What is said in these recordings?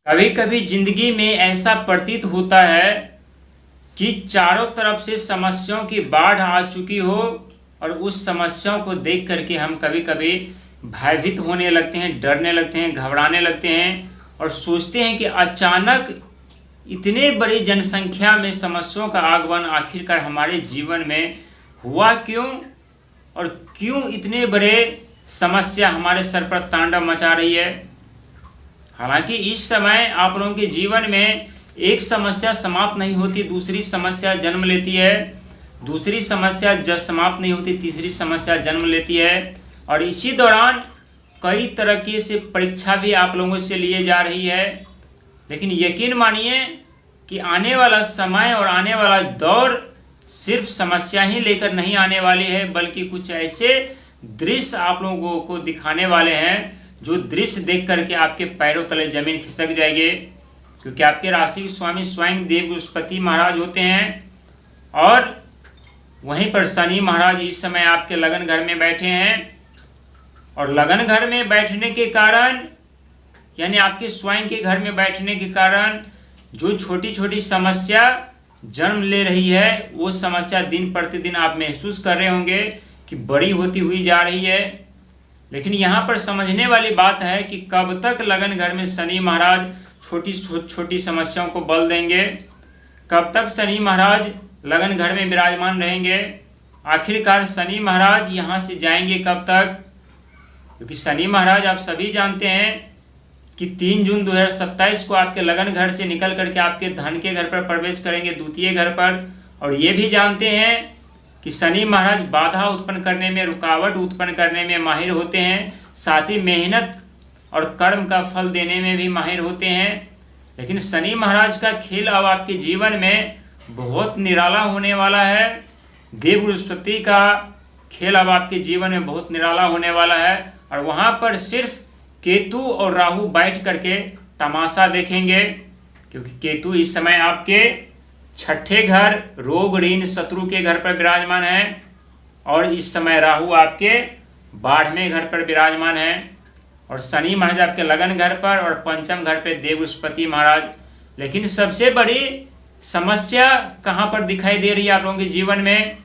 कभी कभी जिंदगी में ऐसा प्रतीत होता है कि चारों तरफ से समस्याओं की बाढ़ आ चुकी हो और उस समस्याओं को देख करके हम कभी कभी भयभीत होने लगते हैं, डरने लगते हैं, घबराने लगते हैं और सोचते हैं कि अचानक इतने बड़ी जनसंख्या में समस्याओं का आगमन आखिरकार हमारे जीवन में हुआ क्यों और क्यों इतने बड़े समस्या हमारे सर पर तांडव मचा रही है। हालांकि इस समय आप लोगों के जीवन में एक समस्या समाप्त नहीं होती, दूसरी समस्या जन्म लेती है, दूसरी समस्या जब समाप्त नहीं होती तीसरी समस्या जन्म लेती है और इसी दौरान कई तरह की से परीक्षा भी आप लोगों से लिए जा रही है। लेकिन यकीन मानिए कि आने वाला समय और आने वाला दौर सिर्फ समस्या ही लेकर नहीं आने वाली है, बल्कि कुछ ऐसे दृश्य आप लोगों को दिखाने वाले हैं जो दृश्य देख करके आपके पैरों तले जमीन खिसक जाएगी, क्योंकि आपके राशि के स्वामी स्वयं देव बृहस्पति महाराज होते हैं और वहीं पर शनि महाराज इस समय आपके लगन घर में बैठे हैं। और लगन घर में बैठने के कारण यानी आपके स्वयं के घर में बैठने के कारण जो छोटी छोटी समस्या जन्म ले रही है वो समस्या दिन प्रतिदिन आप महसूस कर रहे होंगे कि बड़ी होती हुई जा रही है। लेकिन यहाँ पर समझने वाली बात है कि कब तक लगन घर में शनि महाराज छोटी छोटी समस्याओं को बल देंगे, कब तक शनि महाराज लगन घर में विराजमान रहेंगे, आखिरकार शनि महाराज यहाँ से जाएंगे कब तक। क्योंकि शनि महाराज आप सभी जानते हैं कि 3 जून 2027 को आपके लगन घर से निकल करके आपके धन के घर पर प्रवेश करेंगे, द्वितीय घर पर। और ये भी जानते हैं कि शनि महाराज बाधा उत्पन्न करने में, रुकावट उत्पन्न करने में माहिर होते हैं, साथ ही मेहनत और कर्म का फल देने में भी माहिर होते हैं। लेकिन शनि महाराज का खेल अब आपके जीवन में बहुत निराला होने वाला है। देव बृहस्पति का खेल अब आपके जीवन में बहुत निराला होने वाला है और वहाँ पर सिर्फ केतु और राहु बैठ करके तमाशा देखेंगे, क्योंकि केतु इस समय आपके 6ठे घर रोग ऋण शत्रु के घर पर विराजमान है और इस समय राहु आपके 12वें घर पर विराजमान है और शनि महाराज आपके लगन घर पर और पंचम घर पे देव बृहस्पति महाराज। लेकिन सबसे बड़ी समस्या कहाँ पर दिखाई दे रही है आप लोगों के जीवन में?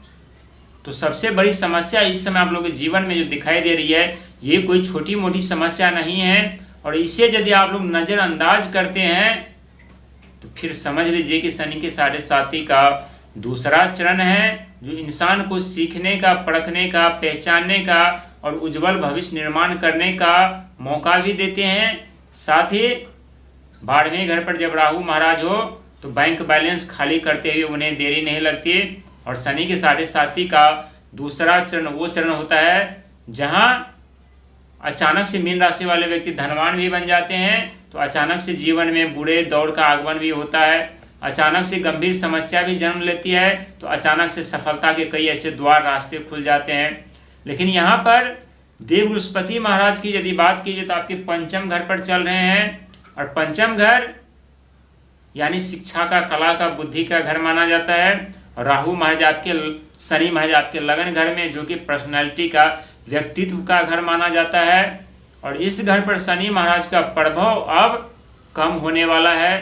तो सबसे बड़ी समस्या इस समय आप लोगों के जीवन में जो दिखाई दे रही है ये कोई छोटी मोटी समस्या नहीं है और इसे यदि आप लोग नज़रअंदाज करते हैं तो फिर समझ लीजिए कि शनि के 7.5 का दूसरा चरण है जो इंसान को सीखने का, परखने का, पहचानने का और उज्जवल भविष्य निर्माण करने का मौका भी देते हैं। साथ ही 12वें घर पर जब राहु महाराज हो तो बैंक बैलेंस खाली करते हुए उन्हें देरी नहीं लगती। और शनि के 7.5 का दूसरा चरण वो चरण होता है जहां अचानक से मीन राशि वाले व्यक्ति धनवान भी बन जाते हैं, तो अचानक से जीवन में बुरे दौर का आगमन भी होता है, अचानक से गंभीर समस्या भी जन्म लेती है, तो अचानक से सफलता के कई ऐसे द्वार रास्ते खुल जाते हैं। लेकिन यहाँ पर देव बृहस्पति महाराज की यदि बात कीजिए तो आपके पंचम घर पर चल रहे हैं और पंचम घर यानी शिक्षा का, कला का, बुद्धि का घर माना जाता है। और राहु महाराज आपके, शनि महाराज आपके लगन घर में जो कि पर्सनैलिटी का, व्यक्तित्व का घर माना जाता है और इस घर पर शनि महाराज का प्रभाव अब कम होने वाला है।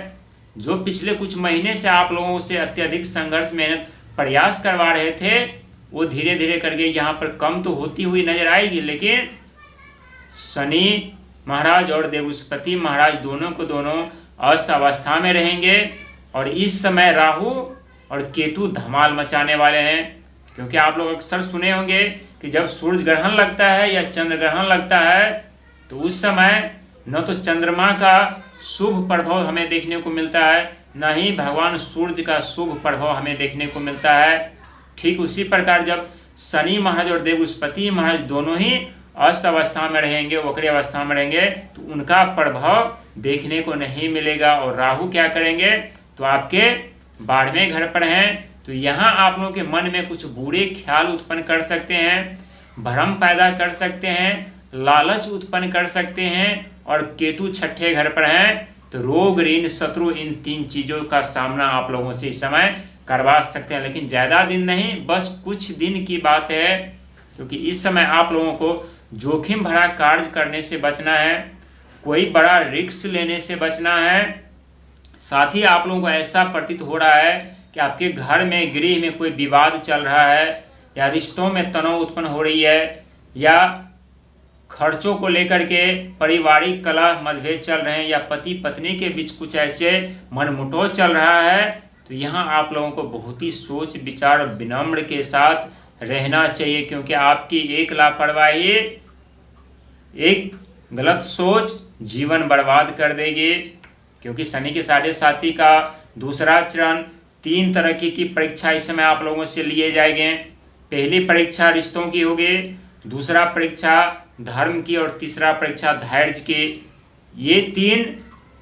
जो पिछले कुछ महीने से आप लोगों से अत्यधिक संघर्ष, मेहनत, प्रयास करवा रहे थे वो धीरे धीरे करके यहाँ पर कम तो होती हुई नजर आएगी। लेकिन शनि महाराज और देव बृहस्पति महाराज दोनों को दोनों अस्त अवस्था में रहेंगे और इस समय राहु और केतु धमाल मचाने वाले हैं। क्योंकि आप लोग अक्सर सुने होंगे कि जब सूर्य ग्रहण लगता है या चंद्र ग्रहण लगता है तो उस समय न तो चंद्रमा का शुभ प्रभाव हमें देखने को मिलता है, न ही भगवान सूर्य का शुभ प्रभाव हमें देखने को मिलता है। ठीक उसी प्रकार जब शनि महाराज और देव बृहस्पति महाराज दोनों ही अस्त अवस्था में रहेंगे, वक्री अवस्था में रहेंगे, तो उनका प्रभाव देखने को नहीं मिलेगा। और राहु क्या करेंगे तो आपके 12वें घर पर हैं, तो यहाँ आप लोगों के मन में कुछ बुरे ख्याल उत्पन्न कर सकते हैं, भ्रम पैदा कर सकते हैं, लालच उत्पन्न कर सकते हैं। और केतु 6ठे घर पर हैं तो रोग ऋण शत्रु इन 3 चीज़ों का सामना आप लोगों से इस समय करवा सकते हैं। लेकिन ज़्यादा दिन नहीं, बस कुछ दिन की बात है, क्योंकि इस समय आप लोगों को जोखिम भरा कार्य करने से बचना है। कोई बड़ा रिस्क लेने से बचना है। साथ ही आप लोगों को ऐसा प्रतीत हो रहा है कि आपके घर में, गृह में कोई विवाद चल रहा है, या रिश्तों में तनाव उत्पन्न हो रही है, या खर्चों को लेकर के पारिवारिक कलह मतभेद चल रहे हैं, या पति पत्नी के बीच कुछ ऐसे मनमुटाव चल रहा है। तो यहाँ आप लोगों को बहुत ही सोच विचार विनम्र के साथ रहना चाहिए, क्योंकि आपकी एक लापरवाही, एक गलत सोच जीवन बर्बाद कर देगी। क्योंकि शनि के 7.5 का दूसरा चरण 3 तरह की परीक्षा इस समय आप लोगों से लिए जाएंगे। पहली परीक्षा रिश्तों की होगी, दूसरा परीक्षा धर्म की, और तीसरा परीक्षा धैर्य की। ये 3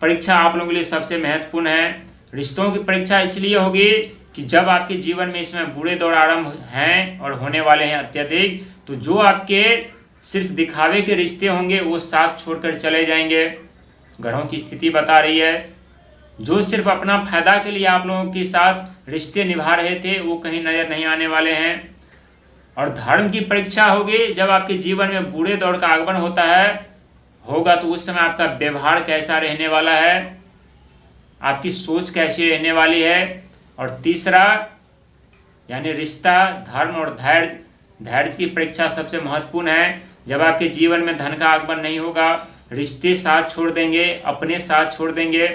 परीक्षा आप लोगों के लिए सबसे महत्वपूर्ण है। रिश्तों की परीक्षा इसलिए होगी कि जब आपके जीवन में इसमें बुरे दौर आरंभ हैं और होने वाले हैं अत्यधिक, तो जो आपके सिर्फ दिखावे के रिश्ते होंगे वो साथ छोड़कर चले जाएंगे। ग्रहों की स्थिति बता रही है जो सिर्फ अपना फायदा के लिए आप लोगों के साथ रिश्ते निभा रहे थे वो कहीं नजर नहीं आने वाले हैं। और धर्म की परीक्षा होगी जब आपके जीवन में बुरे दौर का आगमन होगा तो उस समय आपका व्यवहार कैसा रहने वाला है, आपकी सोच कैसी रहने वाली है। और तीसरा यानी रिश्ता, धर्म और धैर्य की परीक्षा सबसे महत्वपूर्ण है। जब आपके जीवन में धन का आगमन नहीं होगा, रिश्ते साथ छोड़ देंगे, अपने साथ छोड़ देंगे,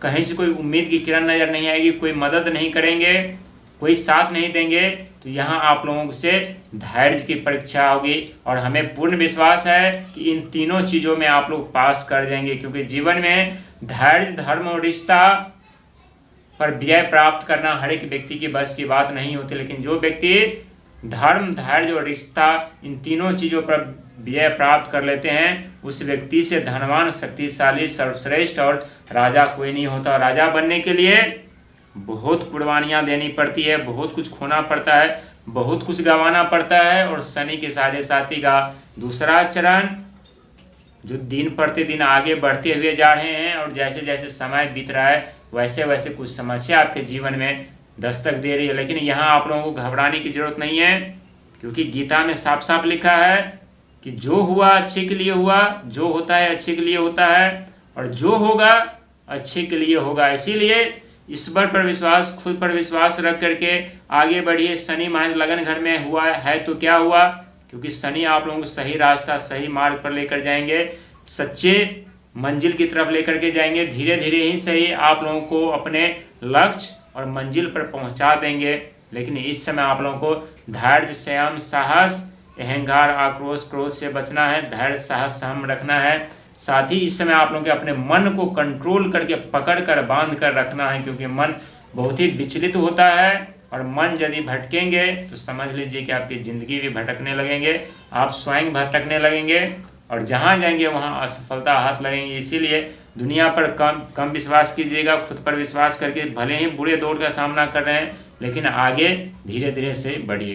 कहीं से कोई उम्मीद की किरण नजर नहीं आएगी, कोई मदद नहीं करेंगे, कोई साथ नहीं देंगे, तो यहाँ आप लोगों से धैर्य की परीक्षा होगी। और हमें पूर्ण विश्वास है कि इन तीनों चीज़ों में आप लोग पास कर जाएंगे, क्योंकि जीवन में धैर्य, धर्म और रिश्ता पर विजय प्राप्त करना हर एक व्यक्ति की बस की बात नहीं होती। लेकिन जो व्यक्ति धर्म, धैर्य और रिश्ता इन तीनों चीज़ों पर विजय प्राप्त कर लेते हैं, उस व्यक्ति से धनवान, शक्तिशाली, सर्वश्रेष्ठ और राजा कोई नहीं होता। राजा बनने के लिए बहुत कुर्बानियाँ देनी पड़ती है, बहुत कुछ खोना पड़ता है, बहुत कुछ गंवाना पड़ता है। और शनि के 7.5 का दूसरा चरण जो दिन प्रतिदिन आगे बढ़ते हुए जा रहे हैं, और जैसे जैसे समय बीत रहा है वैसे वैसे कुछ समस्या आपके जीवन में दस्तक दे रही है। लेकिन यहाँ आप लोगों को घबराने की जरूरत नहीं है, क्योंकि गीता में साफ साफ लिखा है कि जो हुआ अच्छे के लिए हुआ, जो होता है अच्छे के लिए होता है, और जो होगा अच्छे के लिए होगा। इसीलिए ईश्वर पर विश्वास, खुद पर विश्वास रख करके आगे बढ़िए। शनि महाराज लगन घर में हुआ है तो क्या हुआ, क्योंकि शनि आप लोगों को सही रास्ता, सही मार्ग पर लेकर जाएंगे, सच्चे मंजिल की तरफ लेकर के जाएंगे। धीरे धीरे ही सही आप लोगों को अपने लक्ष्य और मंजिल पर पहुंचा देंगे। लेकिन इस समय आप लोगों को धैर्य, संयम, साहस, अहंकार, आक्रोश, क्रोध से बचना है। धैर्य, साहस, संयम रखना है। साथ ही इस समय आप लोगों के अपने मन को कंट्रोल करके, पकड़ कर, बांध कर रखना है, क्योंकि मन बहुत ही विचलित होता है। और मन यदि भटकेंगे तो समझ लीजिए कि आपकी ज़िंदगी भी भटकने लगेंगे, आप स्वयं भटकने लगेंगे, और जहाँ जाएंगे वहाँ असफलता हाथ लगेंगी। इसीलिए दुनिया पर कम विश्वास कीजिएगा, खुद पर विश्वास करके भले ही बुरे दौर का सामना कर रहे हैं, लेकिन आगे धीरे धीरे से बढ़िएगा।